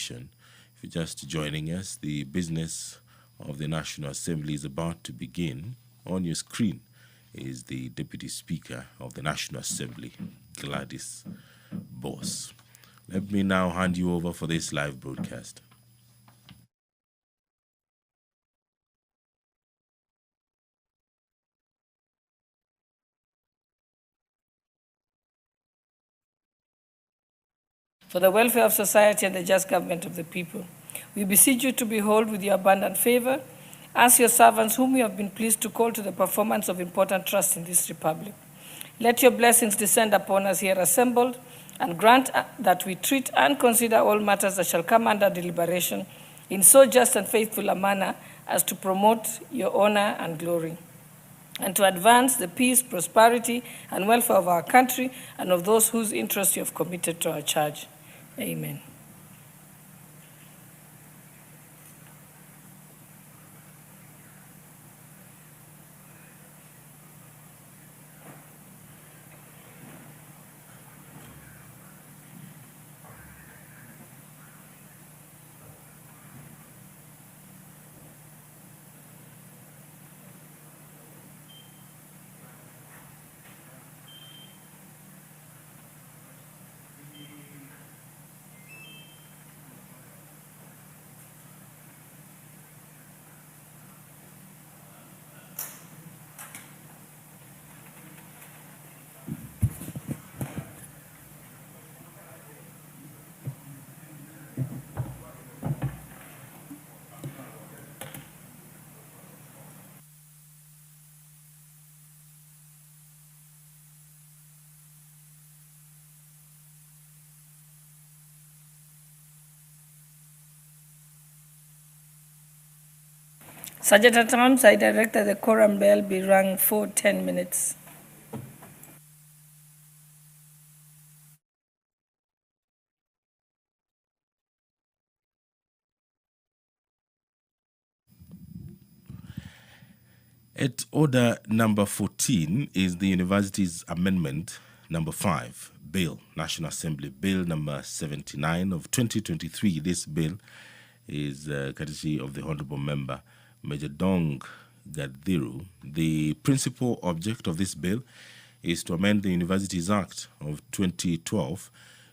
session. If you're just joining us, the business of the National Assembly is about to begin. On your screen is the Deputy Speaker of the National Assembly, Gladys. Boss. Let me now hand you over for this live broadcast. For the welfare of society and the just government of the people, we beseech you to behold with your abundant favor as your servants whom you have been pleased to call to the performance of important trusts in this republic. Let your blessings descend upon us here assembled, and grant that we treat and consider all matters that shall come under deliberation in so just and faithful a manner as to promote your honor and glory, and to advance the peace, prosperity, and welfare of our country and of those whose interests you have committed to our charge. Amen. Sergeant at Arms, I direct that the quorum bell be rung for 10 minutes. At order number 14 is the University's Amendment number 5, Bill, National Assembly Bill number 79 of 2023. This bill is courtesy of the Honorable Member, Major Dong Gadhiru. The principal object of this bill is to amend the Universities Act of 2012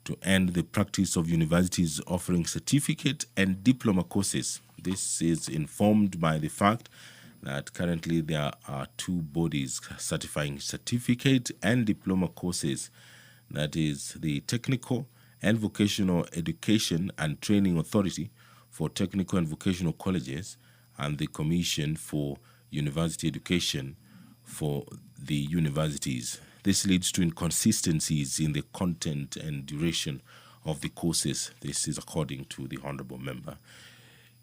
to end the practice of universities offering certificate and diploma courses. This is informed by the fact that currently there are two bodies certifying certificate and diploma courses. That is the Technical and Vocational Education and Training Authority for Technical and Vocational Colleges and the Commission for University Education for the universities. This leads to inconsistencies in the content and duration of the courses. This is according to the Honorable Member.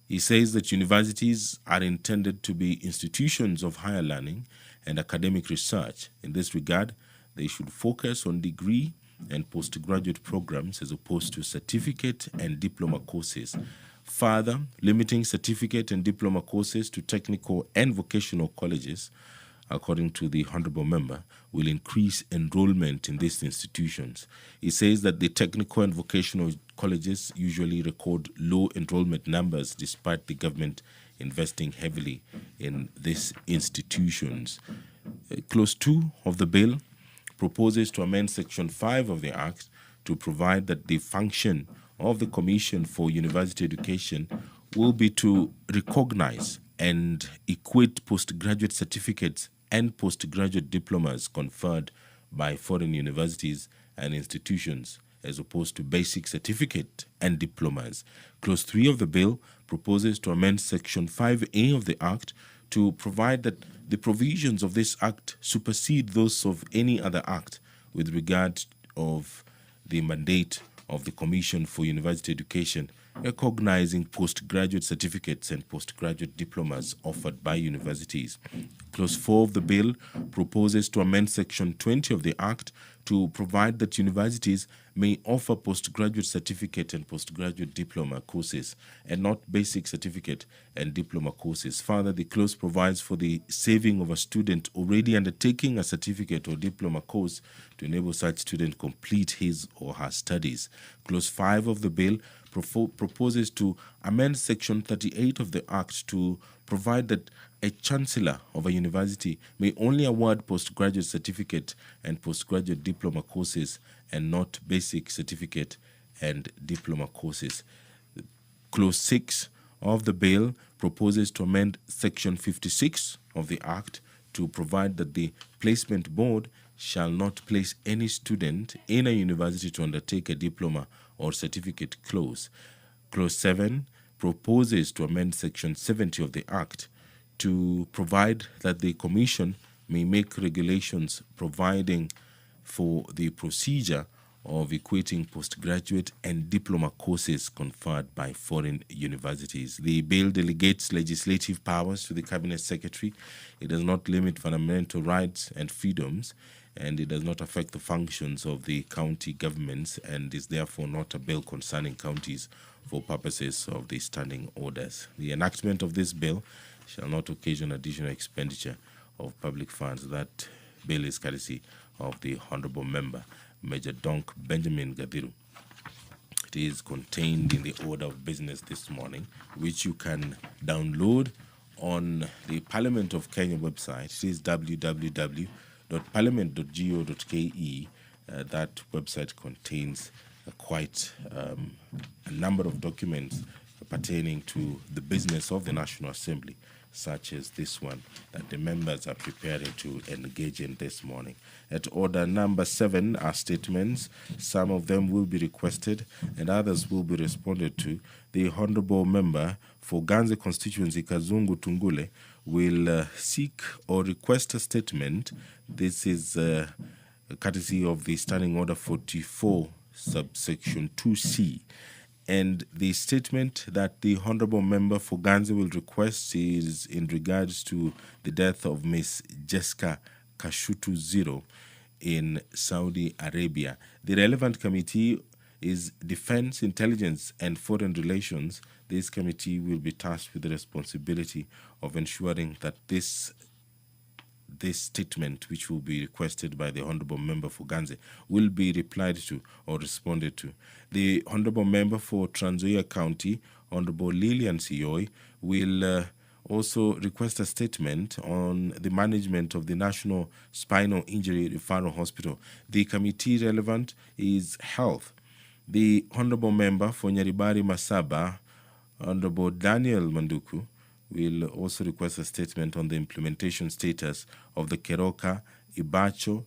He says that universities are intended to be institutions of higher learning and academic research. In this regard, they should focus on degree and postgraduate programs as opposed to certificate and diploma courses. Further, limiting certificate and diploma courses to technical and vocational colleges, according to the Honorable Member, will increase enrollment in these institutions. He says that the technical and vocational colleges usually record low enrollment numbers despite the government investing heavily in these institutions. Clause 2 of the bill proposes to amend Section 5 of the Act to provide that the function of the Commission for University Education will be to recognize and equate postgraduate certificates and postgraduate diplomas conferred by foreign universities and institutions as opposed to basic certificate and diplomas. Clause 3 of the bill proposes to amend Section 5A of the Act to provide that the provisions of this Act supersede those of any other Act with regard of the mandate of the Commission for University Education, recognizing postgraduate certificates and postgraduate diplomas offered by universities. Clause 4 of the bill proposes to amend Section 20 of the Act to provide that universities may offer postgraduate certificate and postgraduate diploma courses and not basic certificate and diploma courses. Further, the clause provides for the saving of a student already undertaking a certificate or diploma course to enable such student complete his or her studies. Clause 5 of the bill proposes to amend Section 38 of the Act to provide that a chancellor of a university may only award postgraduate certificate and postgraduate diploma courses and not basic certificate and diploma courses. Clause 6 of the bill proposes to amend Section 56 of the Act to provide that the placement board shall not place any student in a university to undertake a diploma or certificate course. Clause 7 proposes to amend Section 70 of the Act to provide that the Commission may make regulations providing for the procedure of equating postgraduate and diploma courses conferred by foreign universities. The bill delegates legislative powers to the Cabinet Secretary. It does not limit fundamental rights and freedoms, and it does not affect the functions of the county governments, and is therefore not a bill concerning counties for purposes of the standing orders. The enactment of this bill shall not occasion additional expenditure of public funds. That bill is courtesy of the Honourable Member, Major Donk Benjamin Gadhiru. It is contained in the order of business this morning, which you can download on the Parliament of Kenya website. It is www.parliament.go.ke. That website contains quite a number of documents pertaining to the business of the National Assembly, such as this one that the members are preparing to engage in this morning. At order number 7 are statements. Some of them will be requested and others will be responded to. The Honourable Member for Ganze Constituency, Kazungu Tungule, will seek or request a statement. This is courtesy of the Standing Order 44, subsection 2C. And the statement that the Honourable Member for Ganze will request is in regards to the death of Miss Jessica Kashutu Zero in Saudi Arabia. The relevant committee is Defence, Intelligence and Foreign Relations. This committee will be tasked with the responsibility of ensuring that this statement, which will be requested by the Honourable Member for Ganze, will be replied to or responded to. The Honourable Member for Trans Nzoia County, Honourable Lillian Sioi, will also request a statement on the management of the National Spinal Injury Referral Hospital. The committee relevant is Health. The Honourable Member for Nyaribari Masaba, Honourable Daniel Manduku, will also request a statement on the implementation status of the Keroka Ibacho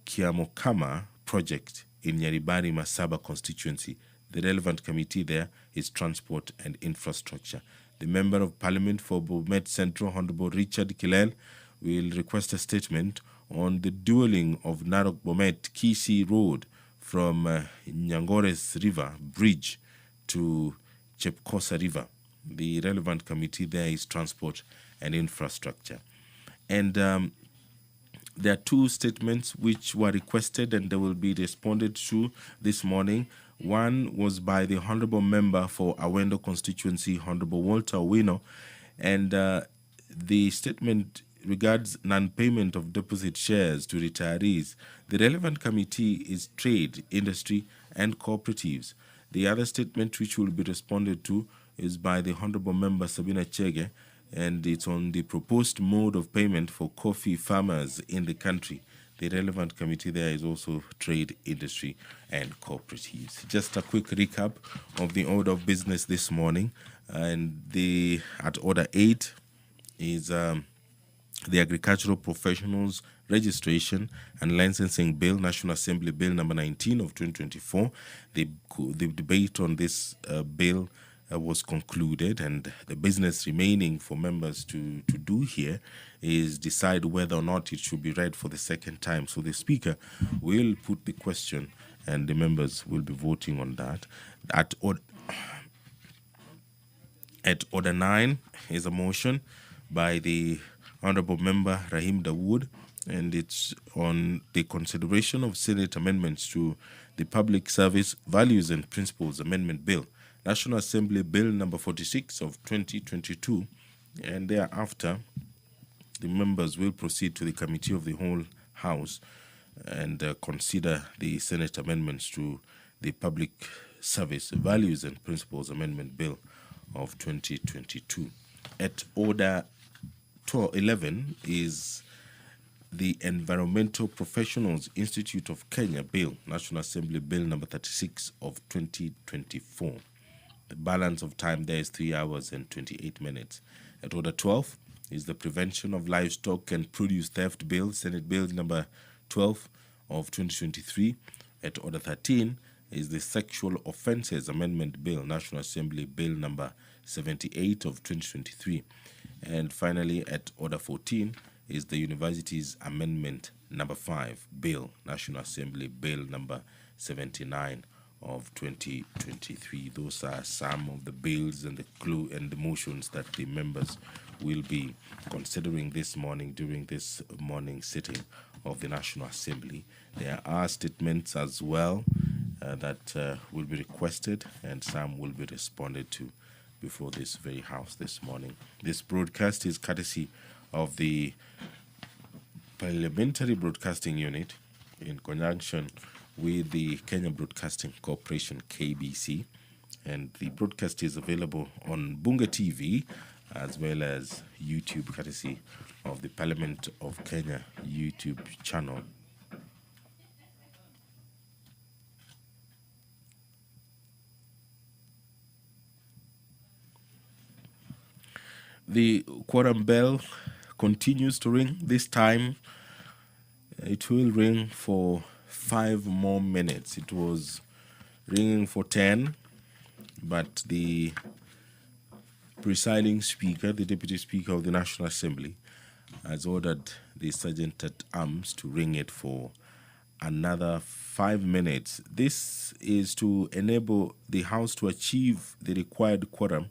Kiamokama project in Nyaribari Masaba constituency. The relevant committee there is Transport and Infrastructure. The Member of Parliament for Bomet Central, Honourable Richard Kilel, will request a statement on the dualling of Narok Bomet Kisi Road from Nyangores River Bridge to Chepkosa River. The relevant committee there is Transport and Infrastructure. And there are 2 statements which were requested and they will be responded to this morning. One was by the Honourable Member for Awendo constituency, Honourable Walter Owino, and the statement regards non-payment of deposit shares to retirees. The relevant committee is Trade, Industry and Cooperatives. The other statement which will be responded to is by the Honourable Member Sabina Chege, and it's on the proposed mode of payment for coffee farmers in the country. The relevant committee there is also Trade, Industry and Cooperatives. Just a quick recap of the order of business this morning. And at order 8 is the Agricultural Professionals Registration and Licensing Bill, National Assembly Bill number 19 of 2024. The debate on this bill was concluded, and the business remaining for members to do here is decide whether or not it should be read for the second time. So the Speaker will put the question and the members will be voting on that. At order 9 is a motion by the Honourable Member Rahim Dawood, and it's on the consideration of Senate amendments to the Public Service Values and Principles Amendment Bill, National Assembly Bill number 46 of 2022, and thereafter the members will proceed to the Committee of the Whole House and consider the Senate amendments to the Public Service Values and Principles Amendment Bill of 2022. At Order 11 is the Environmental Professionals Institute of Kenya Bill, National Assembly Bill number 36 of 2024. The balance of time there is 3 hours and 28 minutes. At Order 12 is the Prevention of Livestock and Produce Theft Bill, Senate Bill number 12 of 2023. At Order 13 is the Sexual Offences Amendment Bill, National Assembly Bill number 78 of 2023. And finally, at Order 14 is the Universities Amendment number 5 Bill, National Assembly Bill number 79 of 2023. Those are some of the bills and the motions that the members will be considering this morning during this morning sitting of the National Assembly. There are statements as well that will be requested, and some will be responded to before this very house this morning. This broadcast is courtesy of the Parliamentary Broadcasting Unit in conjunction with the Kenya Broadcasting Corporation, KBC, and the broadcast is available on Bunge TV as well as YouTube, courtesy of the Parliament of Kenya YouTube channel. The quorum bell continues to ring. This time it will ring for 5 more minutes. It was ringing for 10, but the presiding speaker, the deputy speaker of the National Assembly, has ordered the sergeant at arms to ring it for another 5 minutes. This is to enable the House to achieve the required quorum,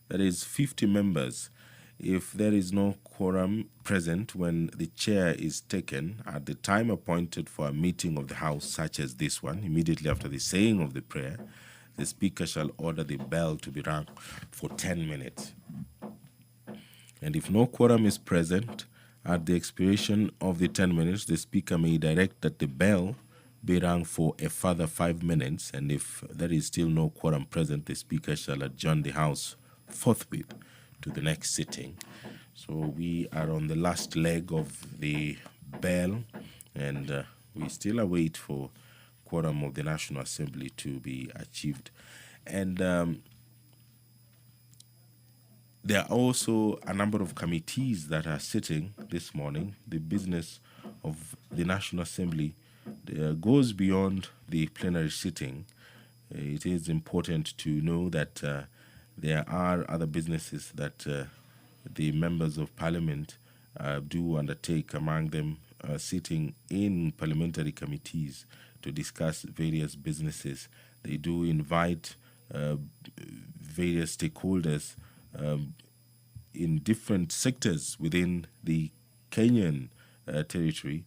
that is 50 members. If there is no quorum present when the chair is taken at the time appointed for a meeting of the House, such as this one, immediately after the saying of the prayer, the Speaker shall order the bell to be rung for 10 minutes. And if no quorum is present, at the expiration of the 10 minutes, the Speaker may direct that the bell be rung for a further 5 minutes, and if there is still no quorum present, the Speaker shall adjourn the House forthwith to the next sitting. So we are on the last leg of the bell, and we still await for quorum of the National Assembly to be achieved. And there are also a number of committees that are sitting this morning. The business of the National Assembly goes beyond the plenary sitting. It is important to know that there are other businesses that the members of Parliament do undertake, among them sitting in parliamentary committees to discuss various businesses. They do invite various stakeholders in different sectors within the Kenyan territory.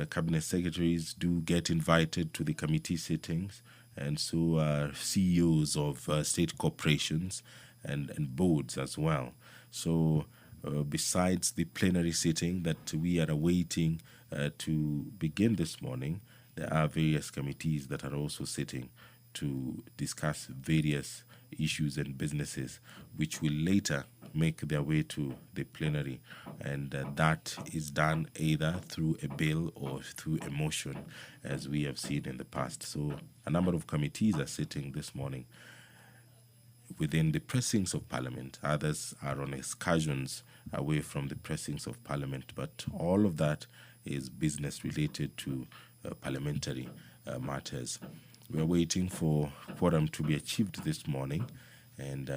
Cabinet secretaries do get invited to the committee sittings, and so are CEOs of state corporations and boards as well. So besides the plenary sitting that we are awaiting to begin this morning, there are various committees that are also sitting to discuss various issues and businesses which will later make their way to the plenary, and that is done either through a bill or through a motion, as we have seen in the past. So a number of committees are sitting this morning within the precincts of Parliament. Others are on excursions away from the precincts of Parliament, but all of that is business related to parliamentary matters. We are waiting for quorum to be achieved this morning, and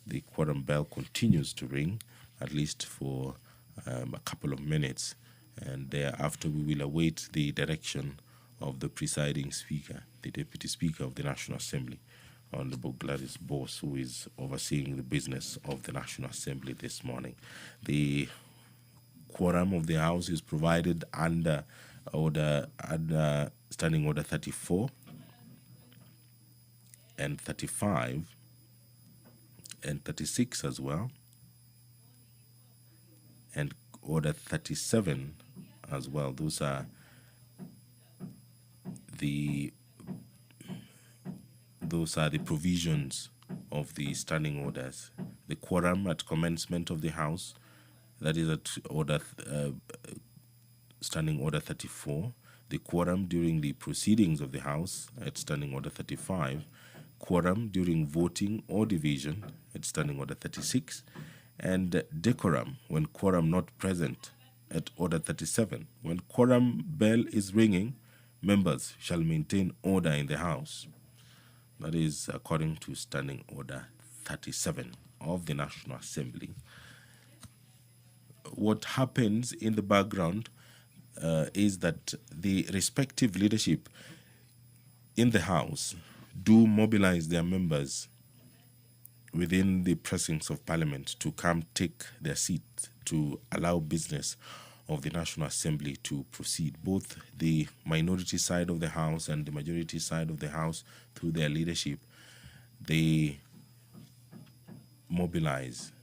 the quorum bell continues to ring, at least for a couple of minutes, and thereafter we will await the direction of the presiding speaker, the deputy speaker of the National Assembly, Honorable Gladys, who is overseeing the business of the National Assembly this morning. The quorum of the House is provided under Standing Order 34 and 35 and 36 as well, and Order 37 as well. Those are the those are the provisions of the standing orders. The quorum at commencement of the House, that is at Standing Order 34. The quorum during the proceedings of the House at Standing Order 35. Quorum during voting or division at Standing Order 36. And decorum when quorum not present at Order 37. When quorum bell is ringing, members shall maintain order in the House. That is according to Standing Order 37 of the National Assembly. What happens in the background is that the respective leadership in the House do mobilize their members within the precincts of Parliament to come take their seat to allow business of the National Assembly to proceed. Both the minority side of the House and the majority side of the House, through their leadership, they mobilize.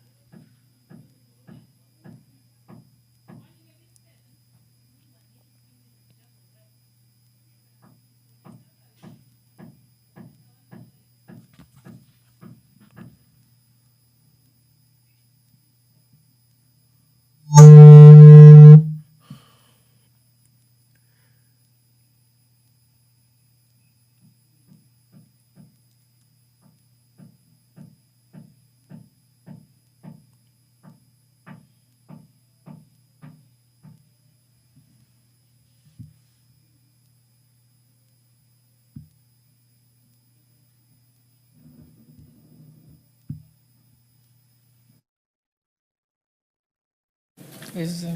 Is,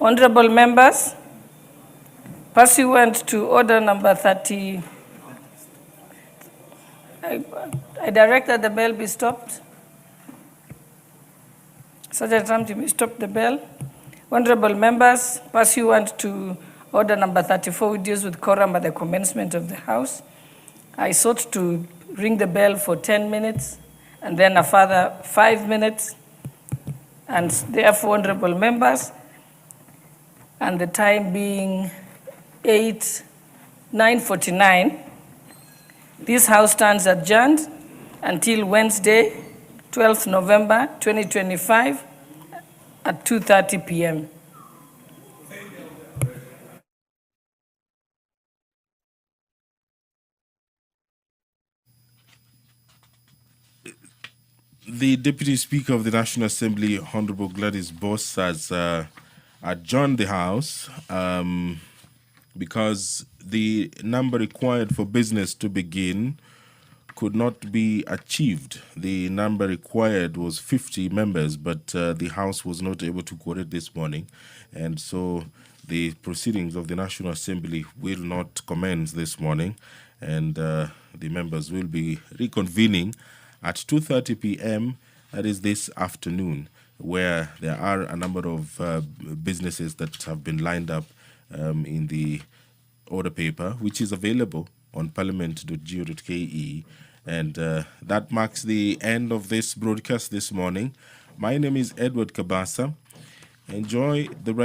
Honorable members, pursuant to order number 30, I direct that the bell be stopped. Sergeant Ramji, may stop the bell. Honorable members, pursuant to order number 34, which deals with quorum at the commencement of the House, I sought to ring the bell for 10 minutes and then a further 5 minutes. And therefore, honorable members, and the time being 9:49, this House stands adjourned until Wednesday, 12th November 2025 at 2:30 p.m. The Deputy Speaker of the National Assembly, Honorable Gladys Boss, has adjourned the House because the number required for business to begin could not be achieved. The number required was 50 members, but the House was not able to quorum this morning. And so the proceedings of the National Assembly will not commence this morning, and the members will be reconvening at 2:30 p.m., that is this afternoon, where there are a number of businesses that have been lined up in the order paper, which is available on parliament.go.ke. And that marks the end of this broadcast this morning. My name is Edward Kabasa. Enjoy the rest